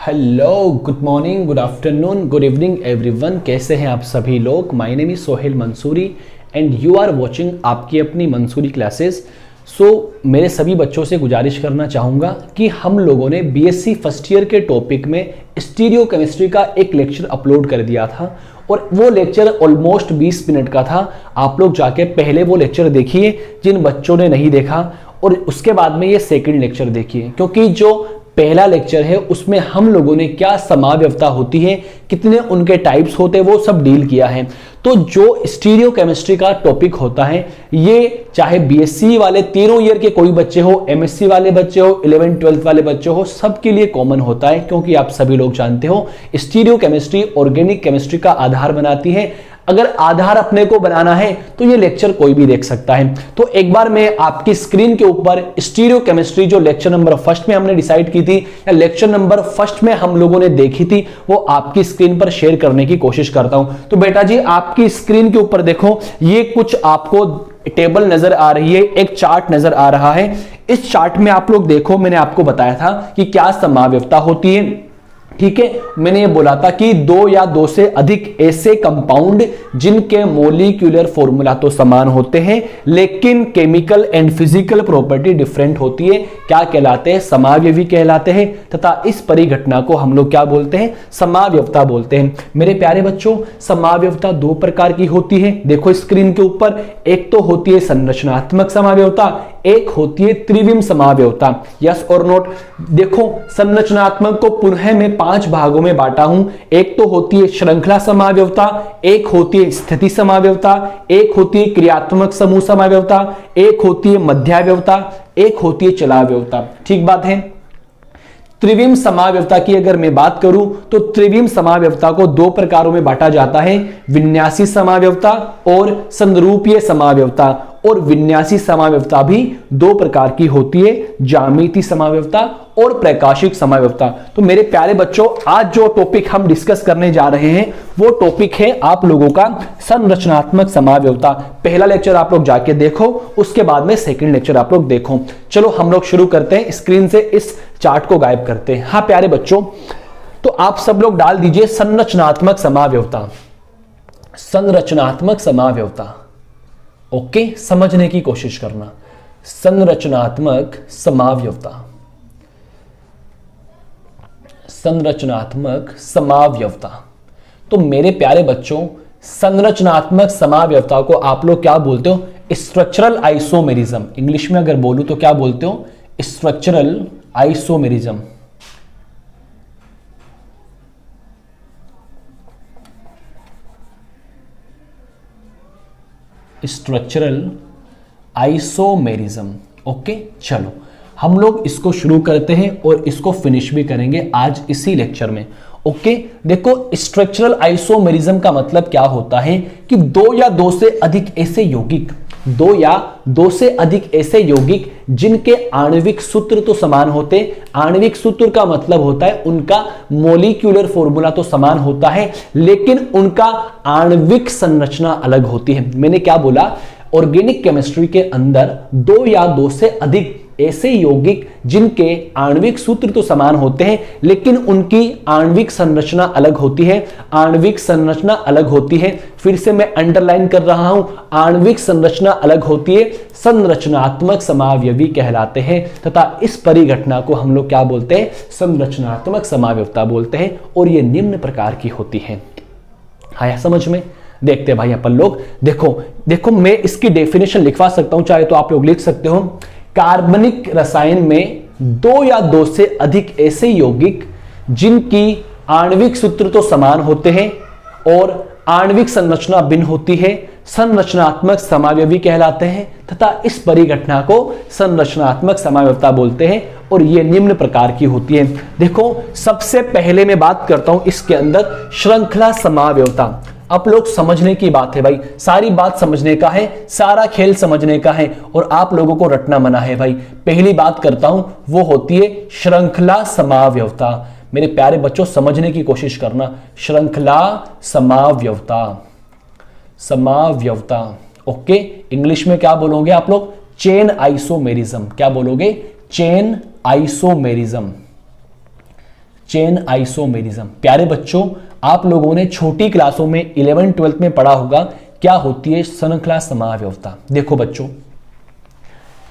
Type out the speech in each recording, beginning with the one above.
Hello, good morning, good afternoon, good evening everyone. कैसे हैं आप सभी लोग। My name is Sohail Mansuri and you are watching आपकी अपनी मंसूरी क्लासेस। मेरे सभी बच्चों से गुजारिश करना चाहूँगा कि हम लोगों ने बीएससी फर्स्ट ईयर के टॉपिक में स्टीरियो केमिस्ट्री का एक लेक्चर अपलोड कर दिया था और वो लेक्चर ऑलमोस्ट 20 मिनट का था। आप लोग जाके पहले वो लेक्चर देखिए जिन बच्चों ने नहीं देखा, और उसके बाद में ये सेकंड लेक्चर देखिए, क्योंकि जो पहला लेक्चर है उसमें हम लोगों ने क्या समाव्यवस्था होती है, कितने उनके टाइप्स होते हैं, वो सब डील किया है। तो जो स्टीरियो केमिस्ट्री का टॉपिक होता है, ये चाहे बीएससी वाले तीनों ईयर के कोई बच्चे हो, एमएससी वाले बच्चे हो, 11th 12th वाले बच्चे हो, सबके लिए कॉमन होता है, क्योंकि आप सभी लोग जानते हो स्टीरियो केमिस्ट्री ऑर्गेनिक केमिस्ट्री का आधार बनाती है। अगर आधार अपने को बनाना है तो ये लेक्चर कोई भी देख सकता है। तो एक बार मैं आपकी स्क्रीन के ऊपर स्टीरियो केमिस्ट्री जो लेक्चर नंबर फर्स्ट में हमने डिसाइड की थी या लेक्चर नंबर फर्स्ट में हम लोगों ने देखी थी, वो आपकी स्क्रीन पर शेयर करने की कोशिश करता हूं। तो बेटा जी, आपकी स्क्रीन के ऊपर देखो, ये कुछ आपको टेबल नजर आ रही है, एक चार्ट नजर आ रहा है। इस चार्ट में आप लोग देखो, मैंने आपको बताया था कि क्या समाव्यवस्था होती है। ठीक है, मैंने ये बोला था कि दो या दो से अधिक ऐसे कंपाउंड जिनके मॉलिक्यूलर फॉर्मूला तो समान होते हैं लेकिन chemical and physical property different होती है, क्या कहलाते हैं, समावयवी कहलाते हैं। तथा इस परिघटना को हम लोग क्या बोलते हैं, समाव्यवस्था बोलते हैं। मेरे प्यारे बच्चों, समाव्यवस्था दो प्रकार की होती है। देखो स्क्रीन के ऊपर, एक तो होती है संरचनात्मक समाव्यवस्था, एक होती है त्रिविम समाव्यवस्था। यस और नोट। देखो, संरचनात्मक को पुनः मैं 5 भागों में बांटा हूं। एक तो होती है श्रृंखला समाव्यवस्था, एक होती है स्थिति समाव्यवस्था, एक होती है क्रियात्मक समूह समाव्यवस्था, एक होती है मध्याव्यवस्था, एक होती है चलाव्यवस्था। ठीक बात है। त्रिविम समाव्यवस्था की अगर मैं बात करूं तो त्रिविम समाव्यवस्था को दो प्रकारों में बांटा जाता है, विन्यासी समाव्यवस्था और संरूपीय समाव्यवस्था। और विन्यासी समाव्यवस्था भी दो प्रकार की होती है, ज्यामितीय समाव्यवस्था और प्रकाशिक समाव्यवस्था। तो मेरे प्यारे बच्चों, आज जो टॉपिक हम डिस्कस करने जा रहे हैं वो टॉपिक है आप लोगों का संरचनात्मक समाव्यवस्था। पहला लेक्चर आप लोग जाके देखो, उसके बाद में सेकंड लेक्चर आप लोग देखो। चलो हम लोग शुरू करते हैं। स्क्रीन से इस चार्ट को गायब करते हैं। हाँ प्यारे बच्चों, तो आप सब लोग डाल दीजिए संरचनात्मक समाव्यवस्था, संरचनात्मक समाव्यवस्था। ओके, समझने की कोशिश करना। संरचनात्मक समाव्यवस्था, संरचनात्मक समाव्यवस्था। तो मेरे प्यारे बच्चों, संरचनात्मक समाव्यवस्था को आप लोग क्या बोलते हो, स्ट्रक्चरल आइसोमेरिज्म। इंग्लिश में अगर बोलूं तो क्या बोलते हो, structural isomerism. Structural isomerism. Okay, चलो हम लोग इसको शुरू करते हैं और इसको फिनिश भी करेंगे आज इसी लेक्चर में। ओके, देखो स्ट्रक्चरल आइसोमेरिज्म का मतलब क्या होता है कि दो या दो से अधिक ऐसे यौगिक, दो या दो से अधिक ऐसे यौगिक जिनके आणविक सूत्र तो समान होते। आणविक सूत्र का मतलब होता है उनका मॉलिक्यूलर फॉर्मूला तो समान होता है लेकिन उनका आणविक संरचना अलग होती है। मैंने क्या बोला, ऑर्गेनिक केमिस्ट्री के अंदर दो या दो से अधिक ऐसे यौगिक जिनके आणविक सूत्र तो समान होते हैं लेकिन उनकी आणविक संरचना अलग होती है। आणविक संरचना अलग होती है, फिर से मैं अंडरलाइन कर रहा हूं, आणविक संरचना अलग होती है, संरचनात्मक समावयवी कहलाते हैं। तथा इस परिघटना को हम लोग क्या बोलते हैं, संरचनात्मक समाव्यवस्था बोलते हैं। और ये निम्न प्रकार की होती है। आया समझ में। देखते हैं भाई अपन लोग। देखो मैं इसकी डेफिनेशन लिखवा सकता हूं, चाहे तो आप लोग लिख सकते हो। कार्बनिक रसायन में दो या दो से अधिक ऐसे यौगिक जिनकी आणविक सूत्र तो समान होते हैं और आणविक संरचना भिन्न होती है, संरचनात्मक समावयवी कहलाते हैं। तथा इस परिघटना को संरचनात्मक समाव्यवस्था बोलते हैं और यह निम्न प्रकार की होती है। देखो, सबसे पहले मैं बात करता हूं इसके अंदर श्रृंखला समाव्यवस्था। आप लोग समझने की बात है भाई, सारी बात समझने का है, सारा खेल समझने का है और आप लोगों को रटना मना है भाई। पहली बात करता हूं वो होती है श्रृंखला समाव्यवस्था। मेरे प्यारे बच्चों, समझने की कोशिश करना। श्रृंखला समाव्यवस्था, समाव्यवस्था। ओके, इंग्लिश में क्या बोलोगे आप लोग, चेन आइसोमेरिज्म। क्या बोलोगे, चेन आइसोमेरिज्म। Chain isomerism. प्यारे बच्चों, आप लोगों ने छोटी क्लासों में 11th 12th में पढ़ा होगा क्या होती है श्रृंखला समावयवता। देखो बच्चों,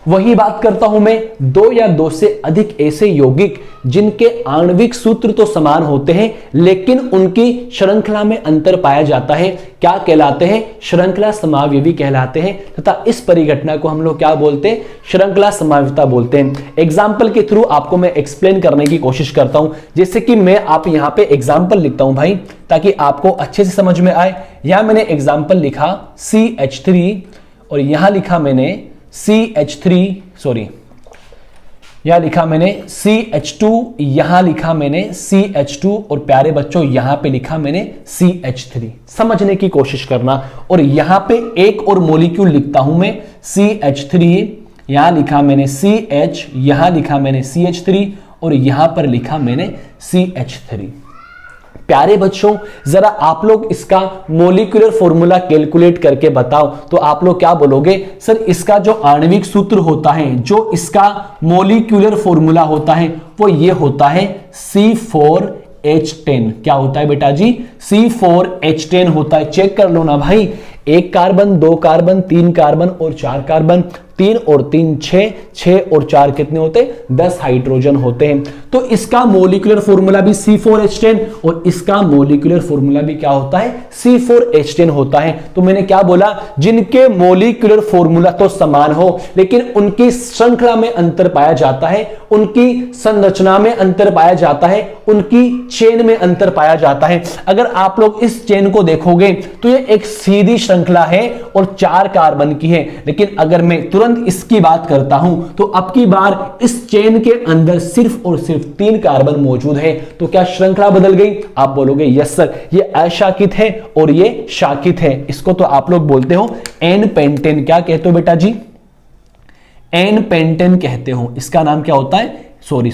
वही बात करता हूं मैं, दो या दो से अधिक ऐसे यौगिक जिनके आणविक सूत्र तो समान होते हैं लेकिन उनकी श्रृंखला में अंतर पाया जाता है, क्या कहलाते हैं? श्रृंखला समावयवी कहलाते हैं। तथा इस परिघटना को हम लोग क्या बोलते हैं? श्रृंखला समावयवता बोलते हैं। एग्जाम्पल के थ्रू आपको मैं एक्सप्लेन करने की कोशिश करता हूं, जैसे कि मैं आप यहां पे एग्जाम्पल लिखता हूं भाई, ताकि आपको अच्छे से समझ में आए। यहां मैंने एग्जाम्पल लिखा CH3 और यहां लिखा मैंने CH3, सॉरी यहां लिखा मैंने CH2, यहां लिखा मैंने CH2 और प्यारे बच्चों यहां पे लिखा मैंने CH3। समझने की कोशिश करना। और यहां पे एक और मॉलिक्यूल लिखता हूं मैं CH3, यहां लिखा मैंने CH, यहां लिखा मैंने CH3 और यहां पर लिखा मैंने CH3। प्यारे बच्चों, जरा आप लोग इसका मोलिकुलर फॉर्मूला कैलकुलेट करके बताओ तो आप लोग क्या बोलोगे? सर इसका जो आणविक सूत्र होता है, जो इसका मोलिकुलर फॉर्मूला होता है वो ये होता है C4H10। क्या होता है बेटा जी? C4H10 होता है। चेक कर लो ना भाई, एक कार्बन, दो कार्बन, तीन कार्बन और चार कार्बन, 3 और 3 6, 6 और 4 कितने होते हैं? 10 हाइड्रोजन होते हैं। तो इसका मोलिकुलर फॉर्मूला भी C4H10 और इसका मोलिकुलर फॉर्मूला भी क्या होता है? C4H10 होता है। तो मैंने क्या बोला? जिनके मोलिकुलर फॉर्मूला तो समान हो लेकिन उनकी श्रृंखला में अंतर पाया जाता है, उनकी संरचना में अंतर पाया जाता है, उनकी चेन में अंतर पाया जाता है। अगर आप लोग इस चेन को देखोगे तो ये एक सीधी श्रृंखला है और 4 कार्बन की है, लेकिन अगर मैं तुरंत इसकी बात करता हूं तो अब की बार इस चेन के अंदर सिर्फ और सिर्फ 3 कार्बन मौजूद है। तो क्या श्रृंखला बदल गई? आप बोलोगे यस सर, ये अशाखित है और ये शाखित है। इसको तो आप लोग बोलते हो एन पेंटेन। क्या कहते हो बेटा जी? एन पेंटेन कहते हो। इसका नाम क्या होता है? सॉरी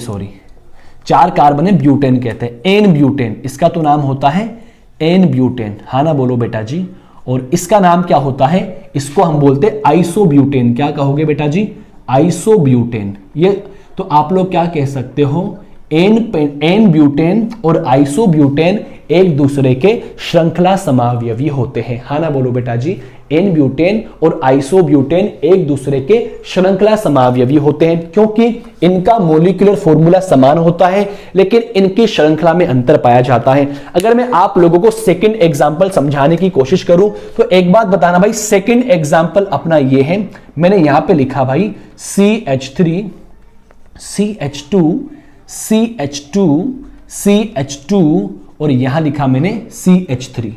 4 कार्बन है, ब्यूटेन कहते हैं, एन ब्यूटेन। इसका तो नाम होता है एन ब्यूटेन। हाँ ना बोलो बेटा जी। और इसका नाम क्या होता है? इसको हम बोलते हैं आइसोब्यूटेन। क्या कहोगे बेटा जी? आइसोब्यूटेन। ये तो आप लोग क्या कह सकते हो? एन ब्यूटेन और आइसोब्यूटेन एक दूसरे के श्रृंखला समावयवी होते हैं। हाँ ना बोलो बेटा जी। एन ब्यूटेन और आइसोब्यूटेन एक दूसरे के श्रृंखला समावयवी होते हैं क्योंकि इनका मोलिकुलर फॉर्मूला समान होता है लेकिन इनकी श्रृंखला में अंतर पाया जाता है। अगर मैं आप लोगों को सेकंड एग्जांपल समझाने की कोशिश करूं तो एक बात बताना भाई, सेकंड एग्जांपल अपना ये है, मैंने यहां पे लिखा भाई CH3, CH2, CH2, CH2 और यहां लिखा मैंने CH3।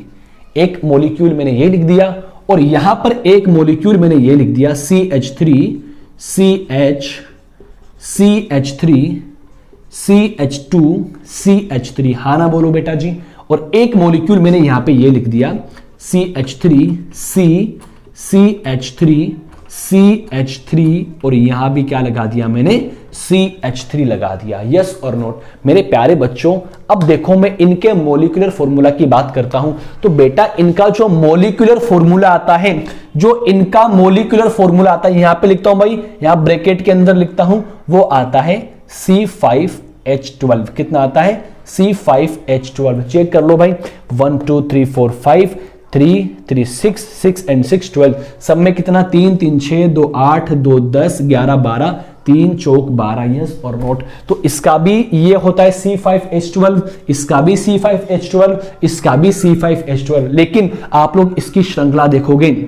एक मॉलिक्यूल मैंने ये लिख दिया और यहां पर एक मॉलिक्यूल मैंने ये लिख दिया CH3, CH3, CH2, CH3। हाँ ना बोलो बेटा जी। और एक मॉलिक्यूल मैंने यहां पे ये लिख दिया CH3, CH3, CH3 और यहां भी क्या लगा दिया मैंने? CH3 लगा दिया। यस और नोट? मेरे प्यारे बच्चों, अब देखो मैं इनके मोलिकुलर फॉर्मूला की बात करता हूं तो बेटा इनका जो मोलिकुलर फॉर्मूला आता है, जो इनका मोलिकुलर फॉर्मूला आता है, यहां पे लिखता हूं भाई, यहां ब्रैकेट के अंदर लिखता हूं, वो आता है C5H12। कितना आता है? C5H12। चेक कर लो भाई, 1 2 3 4 5 3 3 6 6 एंड 6 12। सब में कितना? 3 3 6 2 8 2 10 11 12 3 चौक 12। यस और नोट? तो इसका भी ये होता है C5H12, इसका भी C5H12, इसका भी C5H12। लेकिन आप लोग इसकी श्रृंखला देखोगे,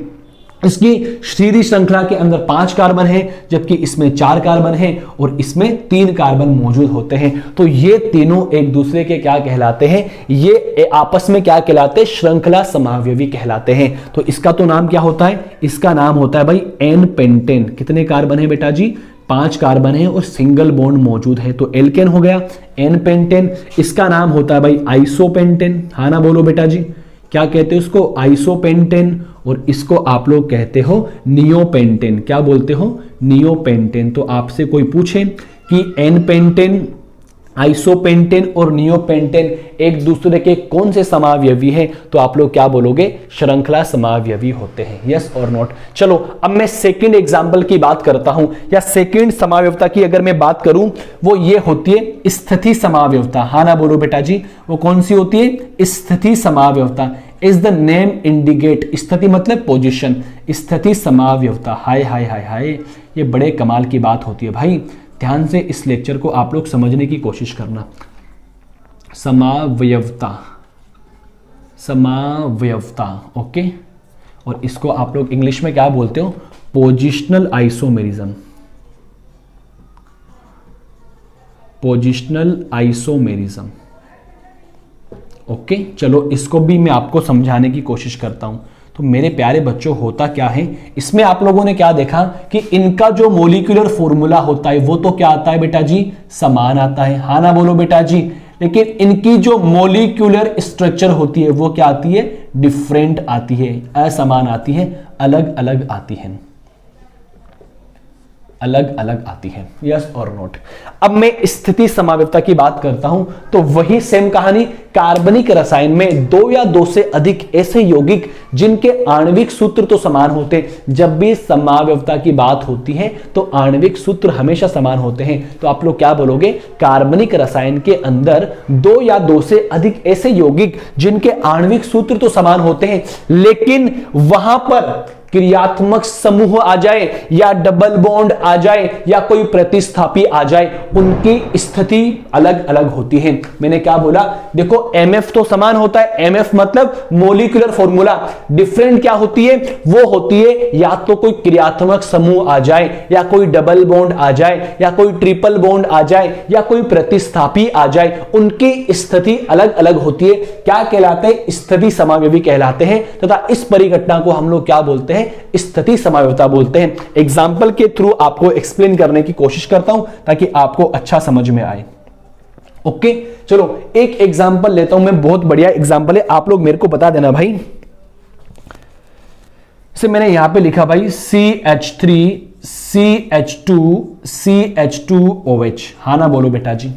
इसकी सीधी श्रृंखला के अंदर 5 कार्बन है जबकि इसमें 4 कार्बन है और इसमें 3 कार्बन मौजूद होते हैं। तो ये तीनों एक दूसरे के क्या कहलाते हैं? ये आपस में क्या कहलाते हैं? श्रृंखला समावयवी कहलाते हैं। तो इसका तो नाम क्या होता है? इसका नाम होता है भाई एन पेंटेन। कितने कार्बन है बेटा जी? 5 कार्बन है और सिंगल बॉन्ड मौजूद है तो एल्केन हो गया, एन पेंटेन। इसका नाम होता है भाई आइसोपेंटेन। हाँ ना बोलो बेटा जी? क्या कहते हैं उसको? आइसोपेंटेन। और इसको आप लोग कहते हो नियोपेंटेन। क्या बोलते हो? नियोपेंटेन। तो आपसे कोई पूछे कि एन पेंटेन आइसोपेंटेन और नियोपेंटेन एक दूसरे के कौन से समावयवी हैं? तो आप लोग क्या बोलोगे? श्रृंखला समावयवी होते हैं। यस और नॉट। चलो अब मैं सेकंड एग्जांपल की बात करता हूं, या सेकंड समावयवता की अगर मैं बात करूं, वो ये होती है स्थिति समावयवता। हाँ ना बोलो बेटा जी, वो कौन सी होती है? स्थिति समावयवता। इज द नेम इंडिकेट, स्थिति मतलब पोजिशन, स्थिति समावयवता। हाय हाय हाय हाय, ये बड़े कमाल की बात होती है भाई। ध्यान से इस लेक्चर को आप लोग समझने की कोशिश करना। समावयवता, समावयवता, ओके। और इसको आप लोग इंग्लिश में क्या बोलते हो? Positional isomerism, positional isomerism, okay. चलो इसको भी मैं आपको समझाने की कोशिश करता हूं। तो मेरे प्यारे बच्चों, होता क्या है इसमें, आप लोगों ने क्या देखा कि इनका जो मोलिकुलर फॉर्मूला होता है वो तो क्या आता है बेटा जी? समान आता है। हाँ ना बोलो बेटा जी। लेकिन इनकी जो मोलिकुलर स्ट्रक्चर होती है वो क्या आती है? डिफरेंट आती है, असमान आती है, अलग अलग आती है, अलग अलग आती है। यस और नोट। अब मैं स्थिति समावयवता की बात करता हूं, तो वही सेम कहानी कार्बनिक रसायन में दो या दो से अधिक ऐसे यौगिक जिनके आणविक सूत्र तो समान होते, जब भी समावयवता की बात होती है तो आणविक सूत्र हमेशा समान होते हैं। तो आप लोग क्या बोलोगे? कार्बनिक रसायन के अंदर दो या दो से अधिक ऐसे यौगिक जिनके आणविक सूत्र तो समान होते हैं, लेकिन वहां पर क्रियात्मक समूह आ जाए या डबल बॉन्ड आ जाए या कोई प्रतिस्थापी आ जाए, उनकी स्थिति अलग अलग होती है। मैंने क्या बोला? देखो एमएफ तो समान होता है, एमएफ मतलब मोलिकुलर फॉर्मूला। डिफरेंट क्या होती है? वो होती है या तो कोई क्रियात्मक समूह आ जाए या कोई डबल बॉन्ड आ जाए या कोई ट्रिपल बॉन्ड आ जाए या कोई प्रतिस्थापी आ जाए, उनकी स्थिति अलग अलग होती है। क्या कहलाते हैं? स्थिति समावयवी कहलाते हैं। तथा इस परिघटना को हम लोग क्या बोलते हैं? स्थिति समावयवता बोलते हैं। एग्जाम्पल के थ्रू आपको एक्सप्लेन करने की कोशिश करता हूं ताकि आपको अच्छा समझ में आए। ओके चलो एक एग्जाम्पल लेता हूं मैं, बहुत बढ़िया एग्जाम्पल है, आप लोग मेरे को बता देना भाई। से मैंने यहां पे लिखा भाई CH3 CH2 CH2OH। हाँ ना बोलो बेटा जी।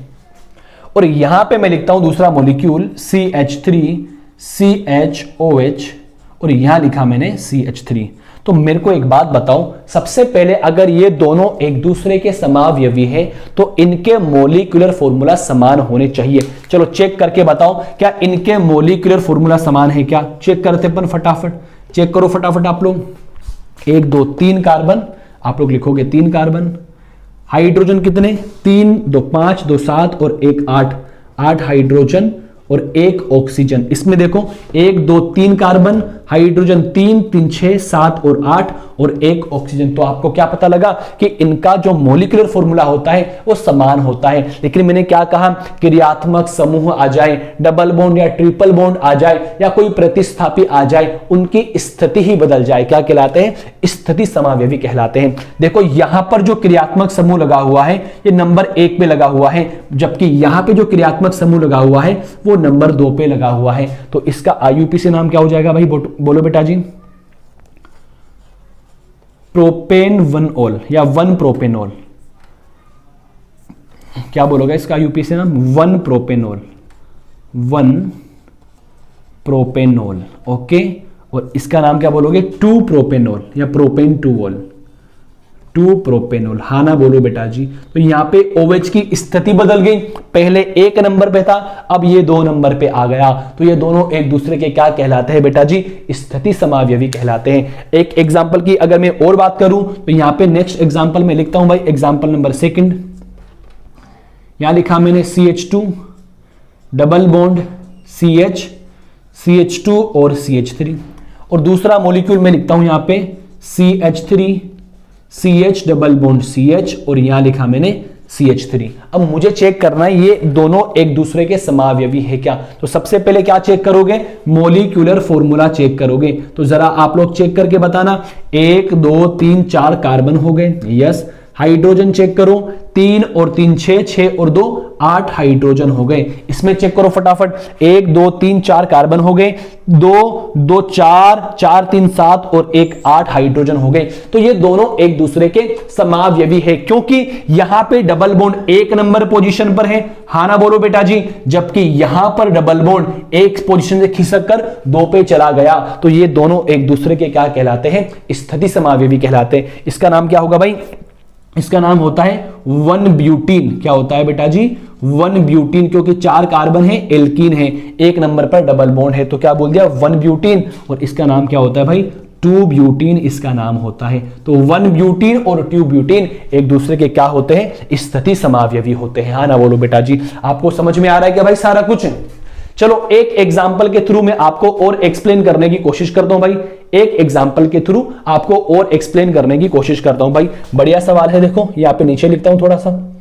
और यहां पे मैं लिखता हूं दूसरा मॉलिक्यूल CH3 CHOH और यहां लिखा मैंने CH3। तो मेरे को एक बात बताओ, सबसे पहले अगर ये दोनों एक दूसरे के समावयवी है तो इनके मोलिकुलर फॉर्मूला समान होने चाहिए। चलो चेक करके बताओ, क्या इनके मोलिकुलर फॉर्मूला समान है क्या? चेक करते अपन फटाफट, चेक करो फटाफट आप लोग। 1 2 3 कार्बन, आप लोग लिखोगे 3 कार्बन। हाइड्रोजन कितने? 3 2 5 2 7 और 1 8, 8 हाइड्रोजन और 1 ऑक्सीजन। इसमें देखो 1 2 3 कार्बन, हाइड्रोजन 3 3 6 7 और 8 और 1 ऑक्सीजन। तो आपको क्या पता लगा कि इनका जो मोलिकुलर फॉर्मूला होता है वो समान होता है। लेकिन मैंने क्या कहा? क्रियात्मक समूह आ जाए, डबल बॉन्ड या ट्रिपल बॉन्ड आ जाए या कोई प्रतिस्थापी आ जाए, उनकी स्थिति ही बदल जाए। क्या कहलाते हैं? स्थिति समावयवी कहलाते हैं। देखो यहां पर जो क्रियात्मक समूह लगा हुआ है ये नंबर 1 पे लगा हुआ है, जबकि यहां पे जो क्रियात्मक समूह लगा हुआ है वो नंबर 2 पे लगा हुआ है। तो इसका IUPAC नाम क्या हो जाएगा भाई? बोलो बेटा जी। प्रोपेन 1-ऑल या 1 प्रोपेनॉल। क्या बोलोगे इसका IUPAC नाम? 1 प्रोपेनॉल, 1 प्रोपेनॉल, ओके। और इसका नाम क्या बोलोगे? 2 प्रोपेनॉल या प्रोपेन 2-ऑल, 2 प्रोपेनॉल। हाँ ना बोलो बेटा जी। तो यहां पे OH की स्थिति बदल गई, पहले 1 नंबर पे था, अब ये 2 नंबर पे आ गया। तो ये दोनों एक दूसरे के क्या कहलाते हैं बेटा जी? स्थिति समावयवी कहलाते हैं। एक एग्जांपल की अगर मैं और बात करूं तो यहां पे नेक्स्ट एग्जांपल में लिखता हूं भाई, एग्जांपल नंबर 2। यहां लिखा मैंने CH2 double bond CH, CH2 और CH3। और दूसरा मॉलिक्यूल में लिखता हूं यहां पे CH3 CH double bond CH और यहां लिखा मैंने CH3। अब मुझे चेक करना है ये दोनों एक दूसरे के समावयवी है क्या। तो सबसे पहले क्या चेक करोगे? मोलिकुलर फॉर्मूला चेक करोगे। तो जरा आप लोग चेक करके बताना। 1 2 3 4 कार्बन हो गए, यस। हाइड्रोजन चेक करो, 3 और 3 6, 6 और 2 8 हाइड्रोजन हो गए। इसमें चेक करो फटाफट, 1 2 3 4 कार्बन हो गए, 2 2 4 4 3 7 और 1 8 हाइड्रोजन हो गए। तो ये दोनों एक दूसरे के समावयवी है, क्योंकि यहां पे डबल बॉन्ड 1 नंबर पोजीशन पर है, हाँ ना बोलो बेटा जी, जबकि यहां पर डबल बॉन्ड एक पोजीशन से खिसक कर 2 पे चला गया। तो ये दोनों एक दूसरे के क्या कहलाते हैं? स्थिति समावयवी कहलाते हैं। इसका नाम क्या होगा भाई? इसका नाम होता है 1 ब्यूटीन। क्या होता है बेटा जी? 1 ब्यूटीन, क्योंकि 4 कार्बन है, एल्कीन है, 1 नंबर पर डबल बॉन्ड है, तो क्या बोल दिया? 1 ब्यूटीन। और इसका नाम क्या होता है भाई? 2 ब्यूटीन इसका नाम होता है। तो 1 ब्यूटीन और 2 ब्यूटीन एक दूसरे के क्या होते हैं? स्थिति समावयवी होते हैं। हाँ ना बोलो बेटा जी। आपको समझ में आ रहा है क्या भाई सारा कुछ? चलो एक एग्जाम्पल के थ्रू मैं आपको और एक्सप्लेन करने की कोशिश करता हूं भाई। एक एग्जाम्पल के थ्रू आपको और एक्सप्लेन करने की कोशिश करता हूं भाई। बढ़िया सवाल है, देखो यहां पे नीचे लिखता हूं थोड़ा सा।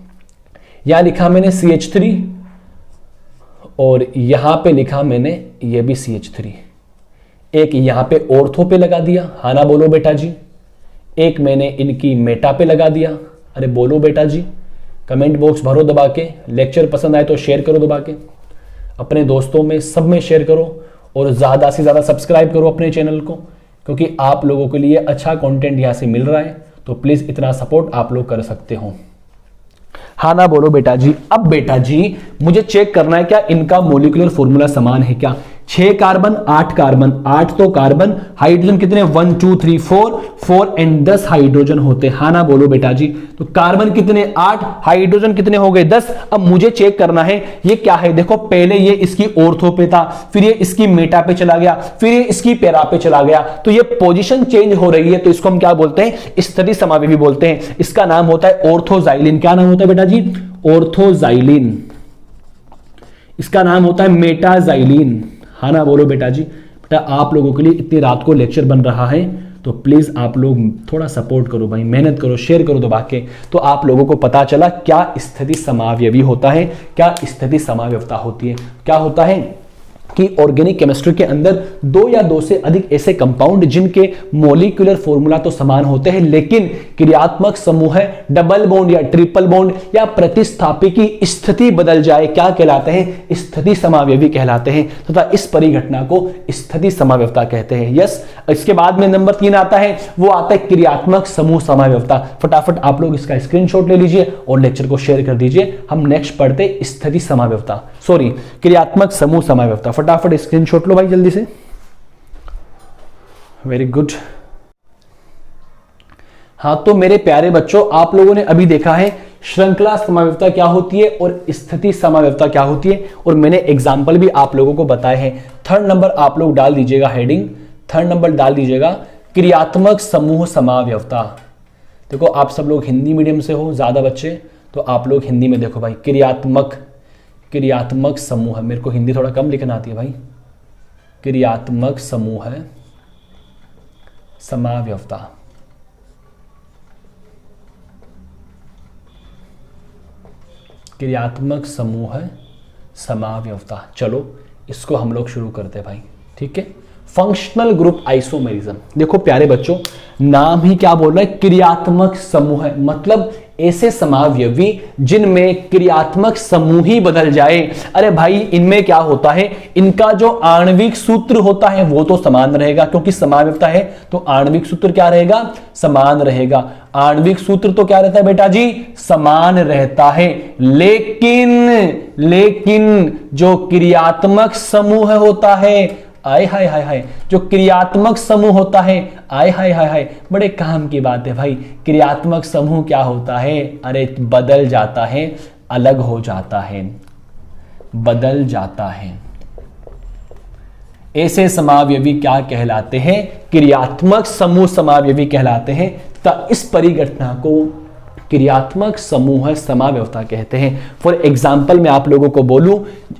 यहां लिखा मैंने CH3 और यहां पे लिखा मैंने ये भी CH3। एक यहां पे ऑर्थो पे लगा दिया, हाँ ना बोलो बेटा जी। एक मैंने इनकी मेटा पे लगा दिया। अरे बोलो बेटा जी, कमेंट बॉक्स भरो दबा के। लेक्चर पसंद आए तो शेयर करो दबा के, अपने दोस्तों में सब में शेयर करो और ज़्यादा से ज़्यादा सब्सक्राइब करो अपने चैनल को, क्योंकि आप लोगों के लिए अच्छा कंटेंट यहाँ से मिल रहा है। तो प्लीज़ इतना सपोर्ट आप लोग कर सकते हो। हाँ ना बोलो बेटा जी। अब बेटा जी मुझे चेक करना है क्या इनका मोलिकुलर फॉर्मूला समान है क्या? 6 कार्बन 8 कार्बन, 8 तो कार्बन, हाइड्रोजन कितने? 1 2 3 4 एंड 10 हाइड्रोजन होते। हाँ ना बोलो बेटा जी। तो कार्बन कितने? 8, हाइड्रोजन कितने हो गए? 10। अब मुझे चेक करना है ये क्या है। देखो पहले ये इसकी ऑर्थो पे था, फिर ये इसकी मेटा पे चला गया, फिर ये इसकी पैरा पे चला गया, तो ये पोजीशन चेंज हो रही है। तो इसको हम क्या बोलते हैं? स्थिति समावयवी बोलते हैं। इसका नाम होता है ऑर्थोजाइलिन। क्या नाम होता है बेटा जी? ऑर्थोजाइलिन। इसका नाम होता है मेटाजाइलिन। हाँ ना बोलो बेटा जी। बेटा आप लोगों के लिए इतनी रात को लेक्चर बन रहा है, तो प्लीज आप लोग थोड़ा सपोर्ट करो भाई, मेहनत करो, शेयर करो दबा के। तो आप लोगों को पता चला क्या स्थिति समावयवी होता है, क्या स्थिति समावयवता होती है। क्या होता है कि ऑर्गेनिक केमिस्ट्री के अंदर 2 या 2 से अधिक ऐसे कंपाउंड जिनके मोलिकुलर फॉर्मूला तो समान होते हैं, लेकिन क्रियात्मक समूह है, डबल बॉन्ड या ट्रिपल बॉन्ड या प्रतिस्थापी की स्थिति बदल जाए, क्या कहलाते हैं? स्थिति समावयवी कहलाते हैं, तथा इस परिघटना को स्थिति समावयवता कहते हैं। यस। इसके बाद में नंबर 3 आता है, वो आता है क्रियात्मक समूह समावयवता। फटाफट आप लोग इसका स्क्रीनशॉट ले लीजिए और लेक्चर को शेयर कर दीजिए। हम नेक्स्ट पढ़ते स्थिति समावयवता, सॉरी क्रियात्मक समूह समावयवता। फटाफट स्क्रीनशॉट लो भाई जल्दी से। Very good. हाँ तो मेरे प्यारे बच्चों, आप लोगों ने अभी देखा है श्रृंखला समावयवता क्या होती है और स्थिति समावयवता क्या होती है, और मैंने एग्जाम्पल भी आप लोगों को बताए हैं। 3rd नंबर आप लोग डाल दीजिएगा, हेडिंग 3rd नंबर डाल दीजिएगा क्रियात्मक समूह समावयवता। देखो आप सब लोग हिंदी मीडियम से हो ज्यादा बच्चे, तो आप लोग हिंदी में देखो भाई। क्रियात्मक समूह, मेरे को हिंदी थोड़ा कम लिखना आती है भाई। क्रियात्मक समूह समावयवता। क्रियात्मक समूह समावयवता। चलो इसको हम लोग शुरू करते हैं भाई, ठीक है। Functional group isomerism. देखो प्यारे बच्चों, नाम ही क्या बोल रहा है? क्रियात्मक समूह है, मतलब ऐसे समावयवी जिनमें क्रियात्मक समूह ही बदल जाए। अरे भाई इनमें क्या होता है? इनका जो आणविक सूत्र होता है वो तो समान रहेगा, क्योंकि समावयवता है तो आणविक सूत्र क्या रहेगा? समान रहेगा। आणविक सूत्र तो क्या रहता है बेटा जी? समान रहता है। लेकिन जो क्रियात्मक समूह होता है, आय हाय हाय हाय, जो क्रियात्मक समूह होता है, आय हाय हाय हाय, बड़े काम की बात है भाई। क्रियात्मक समूह क्या होता है? अरे बदल जाता है, अलग हो जाता है, बदल जाता है। ऐसे समावयवी क्या कहलाते हैं? क्रियात्मक समूह समावयवी कहलाते हैं। तो इस परिघटना को क्रियात्मक समूह समावयवता कहते हैं। फॉर एग्जाम्पल मैं आप लोगों को बोलूं,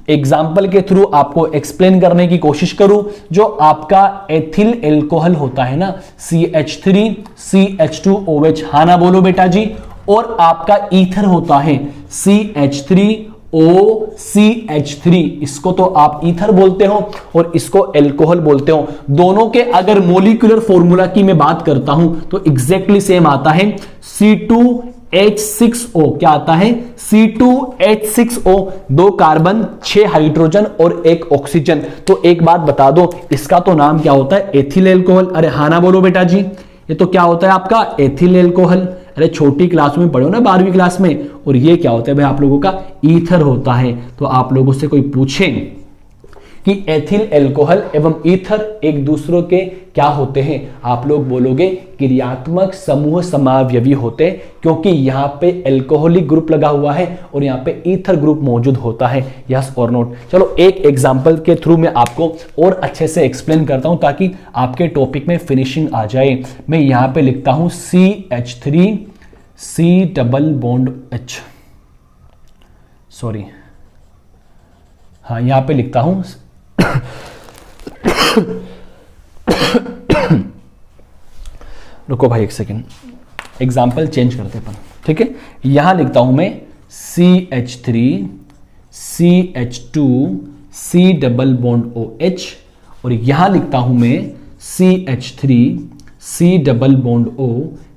एग्जाम्पल के थ्रू आपको एक्सप्लेन करने की कोशिश करूं, जो आपका एथिल एल्कोहल होता है ना, CH3 CH2OH, हाँ ना बोलो बेटा जी, और आपका ईथर होता है CH3OCH3, इसको तो आप ईथर बोलते हो और इसको एल्कोहल बोलते हो। दोनों के अगर मोलिकुलर फॉर्मूला की मैं बात करता हूं तो एग्जैक्टली सेम आता है, C2 H6O क्या आता है, C2H6O, 2 कार्बन 6 हाइड्रोजन और 1 ऑक्सीजन। तो एक बात बता दो, इसका तो नाम क्या होता है, एथिल एल्कोहल। अरे हाँ ना बोलो बेटा जी, ये तो क्या होता है आपका एथिल एल्कोहल। अरे छोटी क्लास में पढ़ो ना 12वीं क्लास में। और ये क्या होता है भाई आप लोगों का, ईथर होता है। तो आप लोगों से कोई पूछे कि एथिल एल्कोहल एवं ईथर एक दूसरे के क्या होते हैं, आप लोग बोलोगे क्रियात्मक समूह समावयवी होते हैं, क्योंकि यहाँ पे एल्कोहलिक ग्रुप लगा हुआ है और यहाँ पे ईथर ग्रुप मौजूद होता है। यस और नोट। चलो एक एग्जांपल के थ्रू मैं आपको और अच्छे से एक्सप्लेन करता हूं ताकि आपके टॉपिक में फिनिशिंग आ जाए। मैं यहाँ पे लिखता हूं CH3 C double bond H, sorry हाँ यहाँ पे लिखता हूं रुको भाई एक सेकेंड, एग्जाम्पल चेंज करते अपन, ठीक है। यहां लिखता हूं मैं CH3 CH2 C double bond OH, और यहां लिखता हूं मैं CH3 C double bond O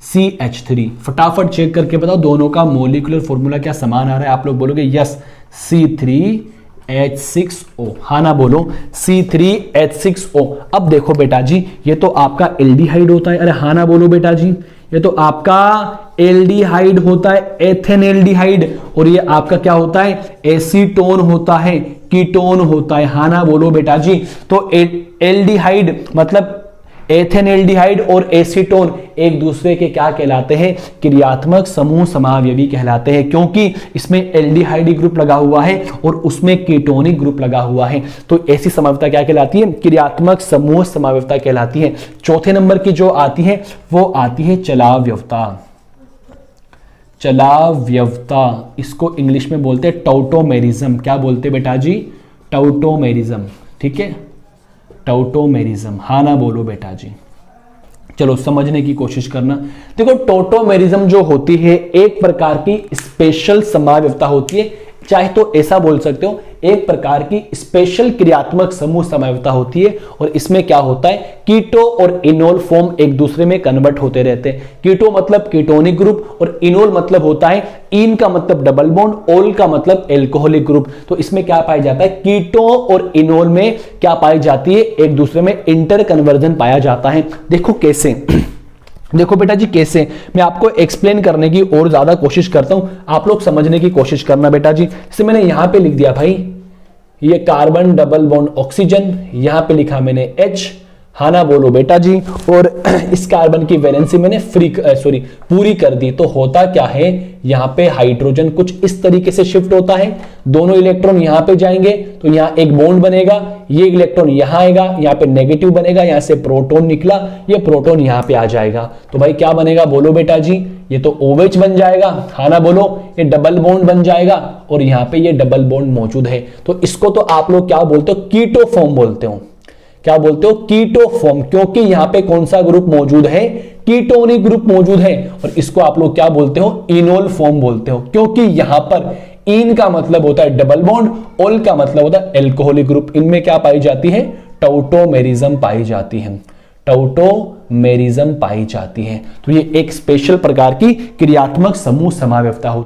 CH3। फटाफट चेक करके बताओ दोनों का मोलिकुलर फॉर्मूला क्या समान आ रहा है। आप लोग बोलोगे यस C3H6O, हाँ ना बोलो C3H6O। अब देखो बेटा जी, ये तो आपका एल्डिहाइड होता है। अरे हाँ ना बोलो बेटा जी, ये तो आपका एल्डिहाइड होता है, एथेनएल्डिहाइड। और ये आपका क्या होता है, एसीटोन होता है, कीटोन होता है। हाँ ना बोलो बेटा जी। तो एल्डिहाइड मतलब एथेनएल्डिहाइड और एसीटोन एक दूसरे के क्या कहलाते हैं, क्रियात्मक समूह समावयवी कहलाते हैं, क्योंकि इसमें एल्डिहाइड ग्रुप लगा हुआ है और उसमें कीटोनिक ग्रुप लगा हुआ है। तो ऐसी समावयवता क्या कहलाती है, क्रियात्मक समूह समावयवता कहलाती है। चौथे नंबर की जो आती है वो आती है चलावयवता। चलावयवता, इसको इंग्लिश में बोलते हैं टाउटोमेरिज्म। क्या बोलते बेटा जी, टाउटोमेरिज्म, ठीक है, टाउटोमेरिज्म। हाँ ना बोलो बेटा जी। चलो समझने की कोशिश करना। देखो टाउटोमेरिज्म जो होती है एक प्रकार की स्पेशल समावयवता होती है, चाहे तो ऐसा बोल सकते हो एक प्रकार की स्पेशल क्रियात्मक समूह समावयवता होती है। और इसमें क्या होता है, कीटो और इनोल फॉर्म एक दूसरे में कन्वर्ट होते रहते हैं। कीटो मतलब कीटोनिक ग्रुप और इनोल मतलब होता है, इन का मतलब डबल बॉन्ड, ओल का मतलब एल्कोहलिक ग्रुप। तो इसमें क्या पाया जाता है, कीटो और इनोल में क्या पाई जाती है, एक दूसरे में इंटर कन्वर्जन पाया जाता है। देखो कैसे, देखो बेटा जी कैसे, मैं आपको एक्सप्लेन करने की और ज्यादा कोशिश करता हूं, आप लोग समझने की कोशिश करना बेटा जी। जैसे मैंने यहां पे लिख दिया भाई, ये कार्बन डबल बॉन्ड ऑक्सीजन, यहां पे लिखा मैंने H, हाँ ना बोलो बेटा जी। और इस कार्बन की वैलेंसी मैंने पूरी कर दी। तो होता क्या है, यहाँ पे हाइड्रोजन कुछ इस तरीके से शिफ्ट होता है, दोनों इलेक्ट्रॉन यहाँ पे जाएंगे तो यहाँ एक बॉन्ड बनेगा, ये इलेक्ट्रॉन यहाँ आएगा, यहाँ पे नेगेटिव बनेगा, यहाँ से प्रोटॉन निकला, ये प्रोटॉन यहाँ पे आ जाएगा। तो भाई क्या बनेगा बोलो बेटा जी, ये तो OH बन जाएगा, हाँ ना बोलो, ये डबल बॉन्ड बन जाएगा और यहाँ पे ये डबल बॉन्ड मौजूद है। तो इसको तो आप लोग क्या बोलते हो, कीटो फॉर्म बोलते हो। क्या बोलते हो, कीटो फॉर्म, क्योंकि यहां पे कौन सा ग्रुप मौजूद है, कीटोनिक ग्रुप मौजूद है। और इसको आप लोग क्या बोलते हो, इनोल फॉर्म बोलते हो, क्योंकि यहां पर इन का मतलब होता है डबल बॉन्ड, ओल का मतलब होता है एल्कोहलिक ग्रुप। इनमें क्या पाई जाती है, टाउटोमेरिज्म पाई जाती है, टाउटोमेरिज्म पाई जाती है। तो ये एक स्पेशल प्रकार की क्रियात्मक समूह समावयवता होती है।